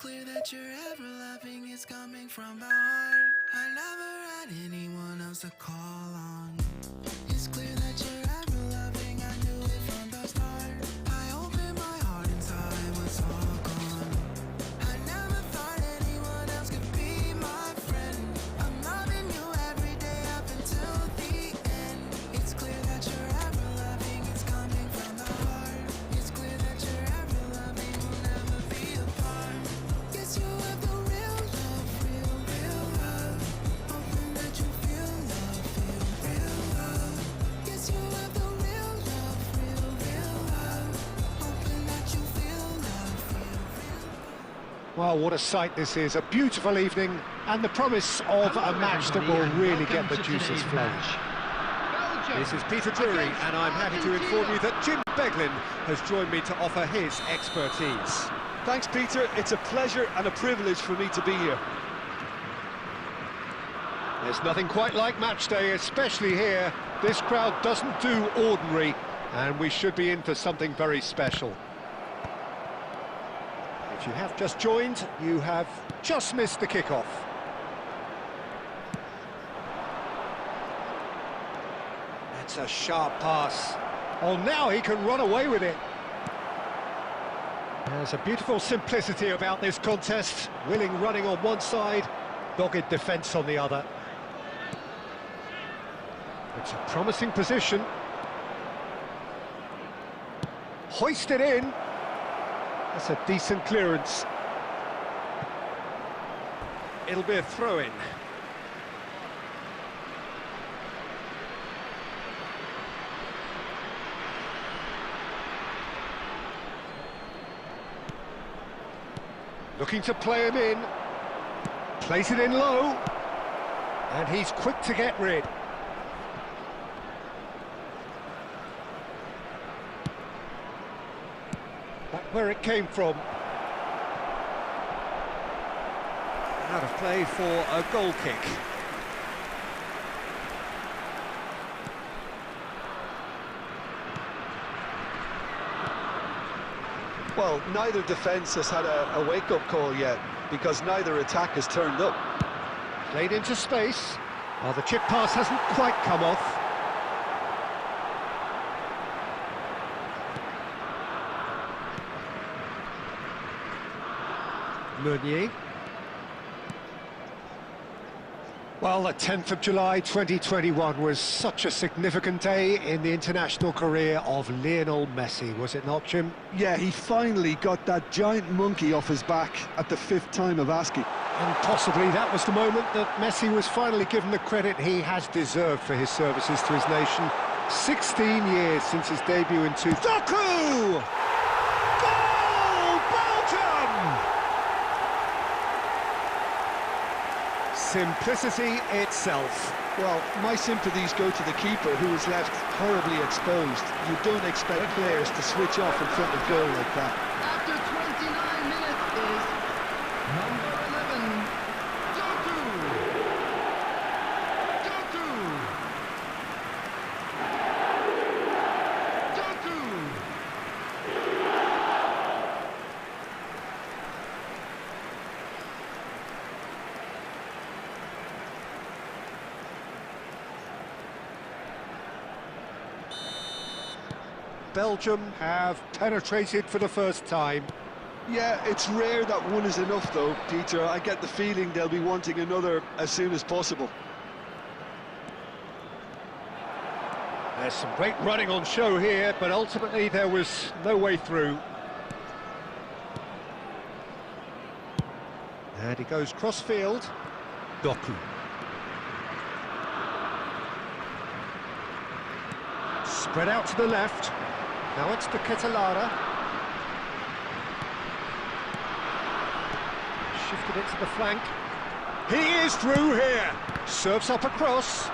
[SPEAKER 4] clear that you're ever loving is coming from the heart. I never had anyone else to call on. It's clear that you're ever loving, I knew it from the start. I opened my heart and saw it was all gone. I never thought anyone else could be my friend. I'm loving you every day up until the end. It's clear that you're ever loving, it's coming from the heart. It's clear that you're ever loving, we'll never be apart. Yes, you have the real love, real love. Hoping that you feel love, feel real love. Yes, you have the real love, real love. Hoping that you feel love, feel real love.
[SPEAKER 2] Well, what a sight this is. A beautiful evening and the promise of a match that will really get the juices flowing. This is Peter Drury, and I'm happy to inform you that Jim Beglin has joined me to offer his expertise.
[SPEAKER 3] Thanks, Peter. It's a pleasure and a privilege for me to be here.
[SPEAKER 2] There's nothing quite like match day, especially here. This crowd doesn't do ordinary, and we should be in for something very special. If you have just joined, you have just missed the kickoff. That's a sharp pass. Oh, now he can run away with it. There's a beautiful simplicity about this contest. Willing running on one side, dogged defence on the other. It's a promising position. Hoisted in. That's a decent clearance. It'll be a throw-in. Looking to play him in. Plays it in low. And he's quick to get rid. Back where it came from. Out of play for a goal kick.
[SPEAKER 3] Well, neither defence has had a wake-up call yet, because neither attack has turned up.
[SPEAKER 2] Played into space. Well, the chip pass hasn't quite come off. Meunier. Well, the 10th of July 2021 was such a significant day in the international career of Lionel Messi, was it not, Jim?
[SPEAKER 3] Yeah, he finally got that giant monkey off his back at the 5th time of asking.
[SPEAKER 2] And possibly that was the moment that Messi was finally given the credit he has deserved for his services to his nation. 16 years since his debut in 2000. Doku! Goal! Belgium! Simplicity itself.
[SPEAKER 3] Well, my sympathies go to the keeper, who was left horribly exposed. You don't expect players to switch off in front of goal like that.
[SPEAKER 5] After 29 minutes is number 11, Doku.
[SPEAKER 2] Belgium have penetrated for the first time.
[SPEAKER 3] Yeah, it's rare that one is enough though, Peter. I get the feeling they'll be wanting another as soon as possible.
[SPEAKER 2] There's some great running on show here, but ultimately there was no way through. And he goes cross-field. Doku. Spread out to the left. Now it's to Ketelara. Shifted it to the flank. He is through here. Serves up across.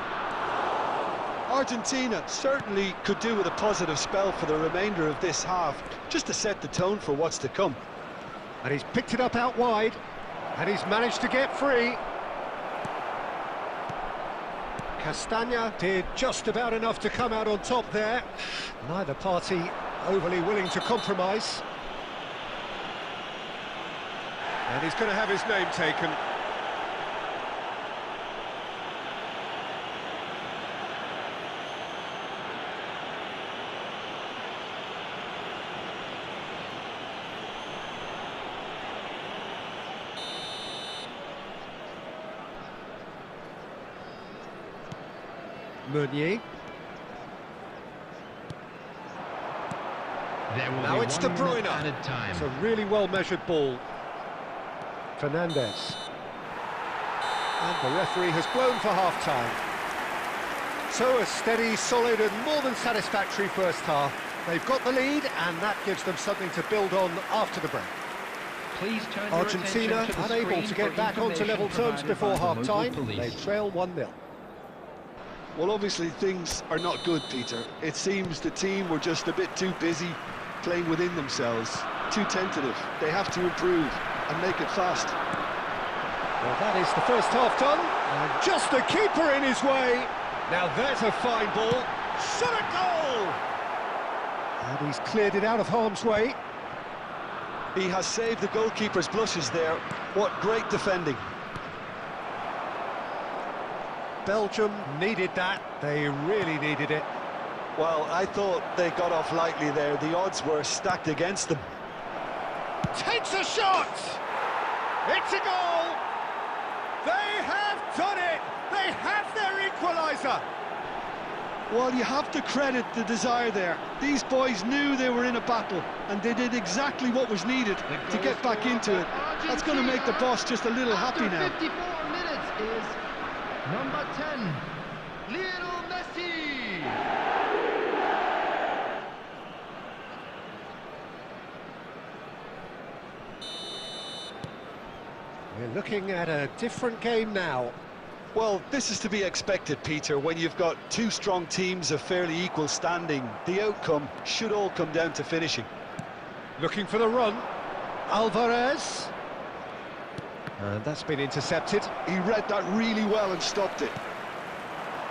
[SPEAKER 3] Argentina certainly could do with a positive spell for the remainder of this half, just to set the tone for what's to come.
[SPEAKER 2] And he's picked it up out wide. And he's managed to get free. Castagna did just about enough to come out on top there. Neither party overly willing to compromise. And he's going to have his name taken. Meunier. Now it's De Bruyne. It's a really well-measured ball. Fernandez. And the referee has blown for half-time. So a steady, solid and more than satisfactory first half. They've got the lead and that gives them something to build on after the break.
[SPEAKER 5] Please turn
[SPEAKER 2] Argentina
[SPEAKER 5] to
[SPEAKER 2] unable to get back onto level terms before half-time. They trail 1-0.
[SPEAKER 3] Well, obviously things are not good, Peter. It seems the team were just a bit too busy playing within themselves, too tentative. They have to improve and make it fast.
[SPEAKER 2] Well, that is the first half done, and just a keeper in his way. Now there's a fine ball, shot a goal! And he's cleared it out of harm's way.
[SPEAKER 3] He has saved the goalkeeper's blushes there. What great defending.
[SPEAKER 2] Belgium needed that, they really needed it.
[SPEAKER 3] Well, I thought they got off lightly there. The odds were stacked against them.
[SPEAKER 2] Takes a shot! It's a goal! They have done it! They have their equaliser!
[SPEAKER 3] Well, you have to credit the desire there. These boys knew they were in a battle, and they did exactly what was needed to get back into it. That's going to make the boss just a little happy now.
[SPEAKER 5] 54 minutes is number 10, Lionel Messi.
[SPEAKER 2] We're looking at a different game now.
[SPEAKER 3] Well, this is to be expected, Peter. When you've got two strong teams of fairly equal standing, the outcome should all come down to finishing.
[SPEAKER 2] Looking for the run. Alvarez. And that's been intercepted.
[SPEAKER 3] He read that really well and stopped it.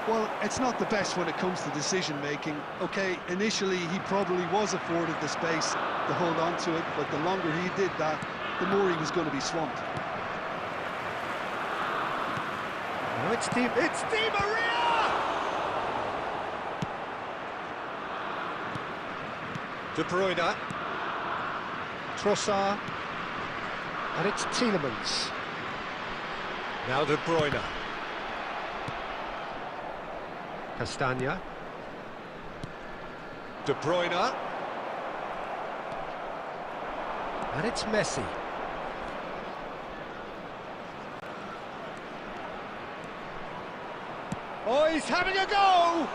[SPEAKER 3] Well, it's not the best when it comes to decision-making. OK, initially he probably was afforded the space to hold on to it, but the longer he did that, the more he was going to be swamped.
[SPEAKER 2] Oh, it's Di Maria! De Bruyne. Trossard. And it's Tielemans. Now De Bruyne. Castagna. De Bruyne. And it's Messi. Oh, he's having a go!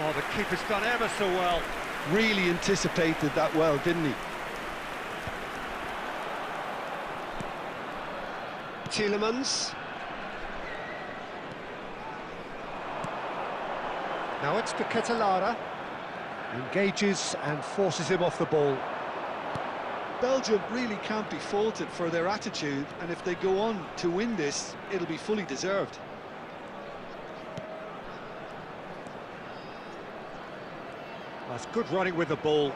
[SPEAKER 2] Oh, the keeper's done ever so well.
[SPEAKER 3] Really anticipated that well, didn't he?
[SPEAKER 2] Tielemans. Now it's to Catalara. Engages and forces him off the ball.
[SPEAKER 3] Belgium really can't be faulted for their attitude, and if they go on to win this, it'll be fully deserved.
[SPEAKER 2] That's good running with the ball.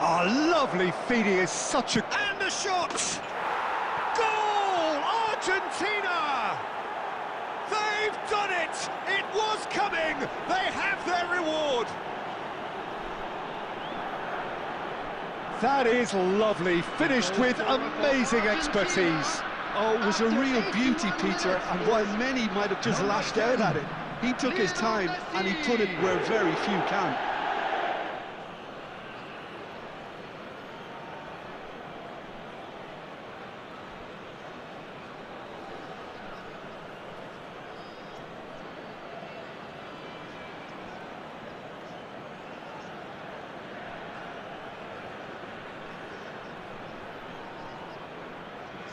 [SPEAKER 2] Oh, lovely feed, he is such a... And the shot! Goal! Argentina! They've done it! It was coming! They have their reward! That is lovely, finished with amazing expertise.
[SPEAKER 3] Oh, it was a real beauty, Peter, and while many might have just lashed out at it, he took his time and he put it where very few can.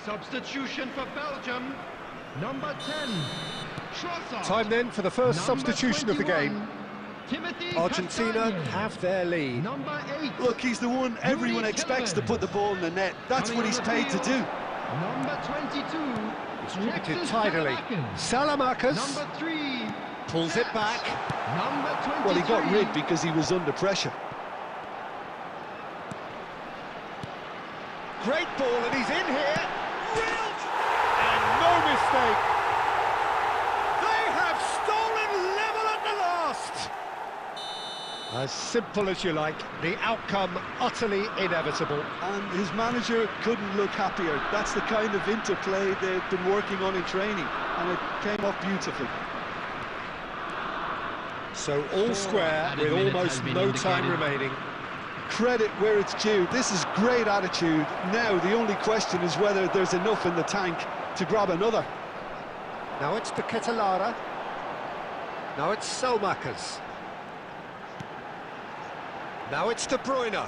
[SPEAKER 5] Substitution for Belgium, number 10, Trossard.
[SPEAKER 2] Time then for the first
[SPEAKER 5] Number
[SPEAKER 2] substitution of the
[SPEAKER 5] 21,
[SPEAKER 2] game.
[SPEAKER 5] Timothy
[SPEAKER 2] Argentina
[SPEAKER 5] Castagna.
[SPEAKER 2] have their lead.
[SPEAKER 5] Number 8,
[SPEAKER 3] Look, he's the one everyone expects to put the ball in the net. That's what he's paid to do.
[SPEAKER 5] number 22,
[SPEAKER 2] Distributed
[SPEAKER 5] Alexis
[SPEAKER 2] tidily.
[SPEAKER 5] Salamakas.
[SPEAKER 2] Salamakas
[SPEAKER 5] Number 3,
[SPEAKER 2] pulls it back.
[SPEAKER 5] number 23.
[SPEAKER 3] Well, he got rid because he was under pressure.
[SPEAKER 2] great ball, and he's in here. Wilt! And no mistake. They have stolen level at the last. As simple as you like, the outcome utterly inevitable.
[SPEAKER 3] And his manager couldn't look happier. That's the kind of interplay they've been working on in training, and it came off beautifully.
[SPEAKER 2] So all square with almost no time remaining.
[SPEAKER 3] Credit where it's due. This is great attitude. Now the only question is whether there's enough in the tank to grab another.
[SPEAKER 2] Now it's Paquetá. Now it's Selmakers. Now it's De Bruyne.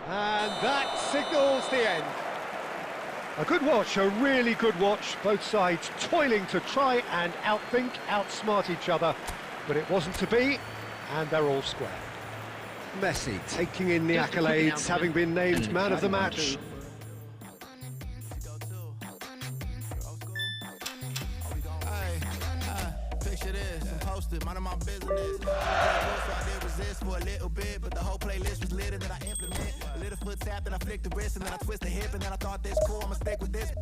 [SPEAKER 2] And that signals the end. A good watch, a really good watch. Both sides toiling to try and outthink, outsmart each other. But it wasn't to be, and they're all square. Messi taking in the accolades, having been named man of the match.
[SPEAKER 6] Picture this, I'm posted, mind of my business. So I did resist for a little bit, but the whole playlist was lit and then I implement. A little foot tap, then I flick the wrist, and then I twist the hip, and then I thought this cool, I'ma stick with this.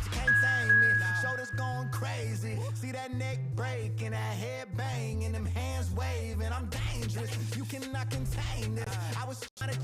[SPEAKER 6] She can't tame me, shoulders going crazy. See that neck break and that head bang and them hands waving. I'm dangerous, you cannot contain this. I was trying to